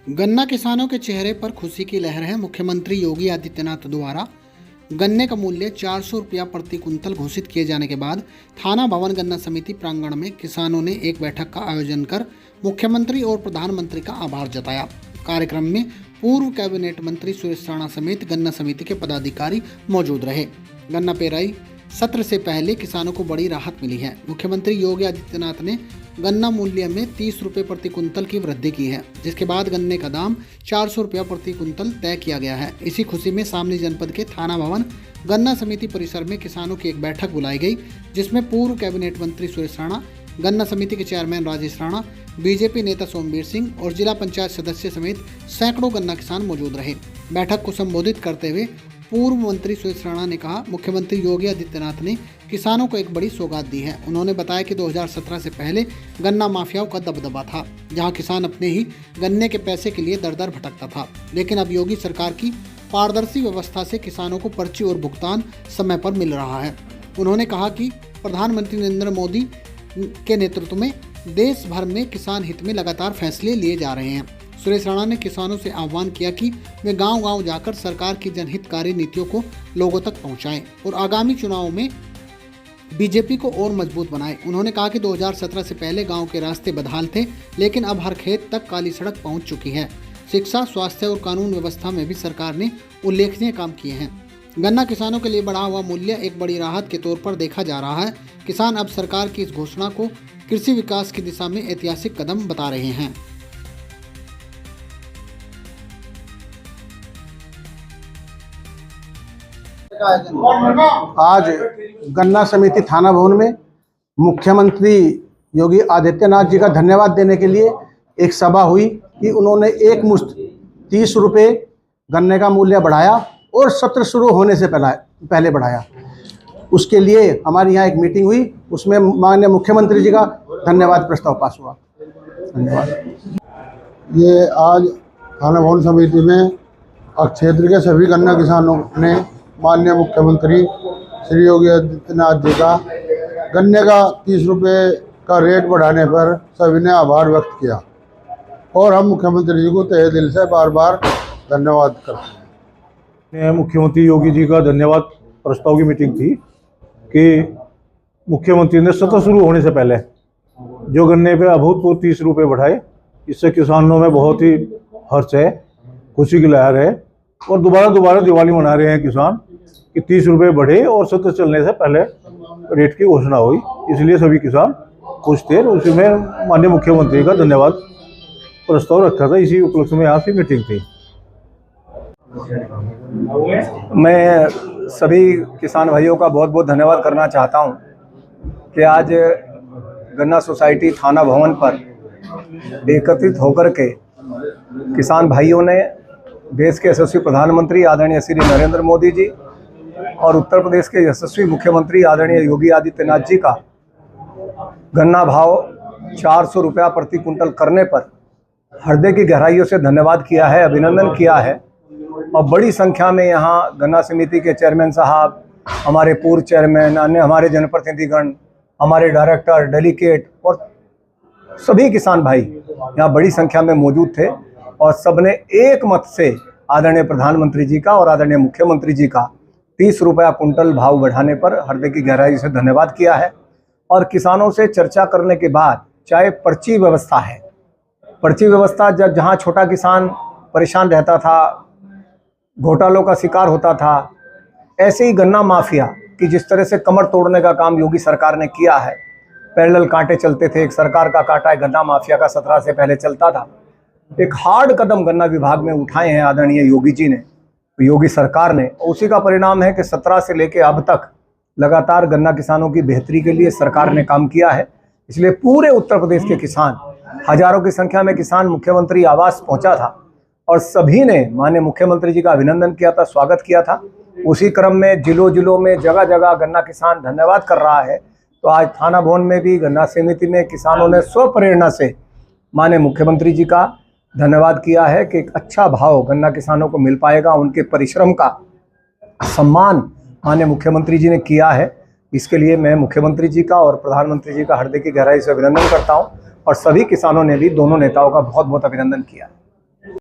गन्ना किसानों के चेहरे पर खुशी की लहर है। मुख्यमंत्री योगी आदित्यनाथ द्वारा गन्ने का मूल्य 400 रुपया प्रति कुंतल घोषित किए जाने के बाद थाना भवन गन्ना समिति प्रांगण में किसानों ने एक बैठक का आयोजन कर मुख्यमंत्री और प्रधानमंत्री का आभार जताया। कार्यक्रम में पूर्व कैबिनेट मंत्री सुरेश राणा समेत गन्ना समिति के पदाधिकारी मौजूद रहे। गन्ना पेराई सत्र से पहले किसानों को बड़ी राहत मिली है। मुख्यमंत्री योगी आदित्यनाथ ने गन्ना मूल्य में 30 रुपये प्रति कुंतल की वृद्धि की है, जिसके बाद गन्ने का दाम 400 रुपया प्रति कुंतल तय किया गया है। इसी खुशी में शामली जनपद के थाना भवन गन्ना समिति परिसर में किसानों की एक बैठक बुलाई गई, जिसमें पूर्व कैबिनेट मंत्री सुरेश राणा, गन्ना समिति के चेयरमैन राजेश राणा, बीजेपी नेता सोमवीर सिंह और जिला पंचायत सदस्य समेत सैकड़ों गन्ना किसान मौजूद रहे। बैठक को संबोधित करते हुए पूर्व मंत्री सुरेश राणा ने कहा, मुख्यमंत्री योगी आदित्यनाथ ने किसानों को एक बड़ी सौगात दी है। उन्होंने बताया कि 2017 से पहले गन्ना माफियाओं का दबदबा था, जहां किसान अपने ही गन्ने के पैसे के लिए दर दर भटकता था, लेकिन अब योगी सरकार की पारदर्शी व्यवस्था से किसानों को पर्ची और भुगतान समय पर मिल रहा है। उन्होंने कहा कि प्रधानमंत्री नरेंद्र मोदी के नेतृत्व में देश भर में किसान हित में लगातार फैसले लिए जा रहे हैं। सुरेश राणा ने किसानों से आह्वान किया कि वे गांव-गांव जाकर सरकार की जनहितकारी नीतियों को लोगों तक पहुंचाएं और आगामी चुनावों में बीजेपी को और मजबूत बनाएं। उन्होंने कहा कि 2017 से पहले गांव के रास्ते बदहाल थे, लेकिन अब हर खेत तक काली सड़क पहुंच चुकी है। शिक्षा, स्वास्थ्य और कानून व्यवस्था में भी सरकार ने उल्लेखनीय काम किए हैं। गन्ना किसानों के लिए बढ़ा हुआ मूल्य एक बड़ी राहत के तौर पर देखा जा रहा है। किसान अब सरकार की इस घोषणा को कृषि विकास की दिशा में ऐतिहासिक कदम बता रहे हैं। आज गन्ना समिति थाना भवन में मुख्यमंत्री योगी आदित्यनाथ जी का धन्यवाद देने के लिए एक सभा हुई कि उन्होंने एक मुश्त 30 रुपये गन्ने का मूल्य बढ़ाया और सत्र शुरू होने से पहले बढ़ाया। उसके लिए हमारे यहाँ एक मीटिंग हुई, उसमें माननीय मुख्यमंत्री जी का धन्यवाद प्रस्ताव पास हुआ। धन्यवाद। ये आज थाना भवन समिति में क्षेत्र के सभी गन्ना किसानों ने माननीय मुख्यमंत्री श्री योगी आदित्यनाथ जी का गन्ने का 30 रुपये का रेट बढ़ाने पर सभी ने आभार व्यक्त किया और हम मुख्यमंत्री जी को तहे दिल से बार बार धन्यवाद करते हैं। मुख्यमंत्री योगी जी का धन्यवाद प्रस्ताव की मीटिंग थी कि मुख्यमंत्री ने सत्र शुरू होने से पहले जो गन्ने पे अभूतपूर्व 30 रुपये बढ़ाए, इससे किसानों में बहुत ही हर्ष है, खुशी की लहर है और दोबारा दिवाली मना रहे हैं किसान कि 30 रुपये बढ़े और सत्र चलने से पहले रेट की घोषणा हुई, इसलिए सभी किसान खुश थे। उसी में माननीय मुख्यमंत्री का धन्यवाद प्रस्ताव रखा था, इसी उपलक्ष्य में यहाँ की मीटिंग थी। मैं सभी किसान भाइयों का बहुत बहुत धन्यवाद करना चाहता हूँ कि आज गन्ना सोसाइटी थाना भवन पर एकत्रित होकर के किसान भाइयों ने देश के यशस्वी प्रधानमंत्री आदरणीय श्री नरेंद्र मोदी जी और उत्तर प्रदेश के यशस्वी मुख्यमंत्री आदरणीय योगी आदित्यनाथ जी का गन्ना भाव 400 रुपया प्रति कुंतल करने पर हृदय की गहराइयों से धन्यवाद किया है, अभिनंदन किया है। और बड़ी संख्या में यहाँ गन्ना समिति के चेयरमैन साहब, हमारे पूर्व चेयरमैन, अन्य हमारे जनप्रतिनिधिगण, हमारे डायरेक्टर, डेलीगेट और सभी किसान भाई यहाँ बड़ी संख्या में मौजूद थे और सबने एक मत से आदरणीय प्रधानमंत्री जी का और आदरणीय मुख्यमंत्री जी का 30 रुपया कुंटल भाव बढ़ाने पर हृदय की गहराई से धन्यवाद किया है। और किसानों से चर्चा करने के बाद, चाहे पर्ची व्यवस्था है, पर्ची व्यवस्था जहाँ छोटा किसान परेशान रहता था, घोटालों का शिकार होता था, ऐसे ही गन्ना माफिया की जिस तरह से कमर तोड़ने का काम योगी सरकार ने किया है। पैरेलल कांटे चलते थे, एक सरकार का कांटा है गन्ना माफिया का 17 से पहले चलता था। एक हार्ड कदम गन्ना विभाग में उठाए हैं आदरणीय योगी जी ने, योगी सरकार ने। उसी का परिणाम है कि 17 से लेकर अब तक लगातार गन्ना किसानों की बेहतरी के लिए सरकार ने काम किया है। इसलिए पूरे उत्तर प्रदेश के किसान, हजारों की संख्या में किसान मुख्यमंत्री आवास पहुंचा था और सभी ने माननीय मुख्यमंत्री जी का अभिनंदन किया था, स्वागत किया था। उसी क्रम में जिलों में जगह जगह गन्ना किसान धन्यवाद कर रहा है। तो आज थाना भवन में भी गन्ना समिति में किसानों ने स्वप्रेरणा से माननीय मुख्यमंत्री जी का धन्यवाद किया है कि एक अच्छा भाव गन्ना किसानों को मिल पाएगा। उनके परिश्रम का सम्मान माननीय मुख्यमंत्री जी ने किया है। इसके लिए मैं मुख्यमंत्री जी का और प्रधानमंत्री जी का हृदय की गहराई से अभिनंदन करता हूं और सभी किसानों ने भी दोनों नेताओं का बहुत बहुत अभिनंदन किया।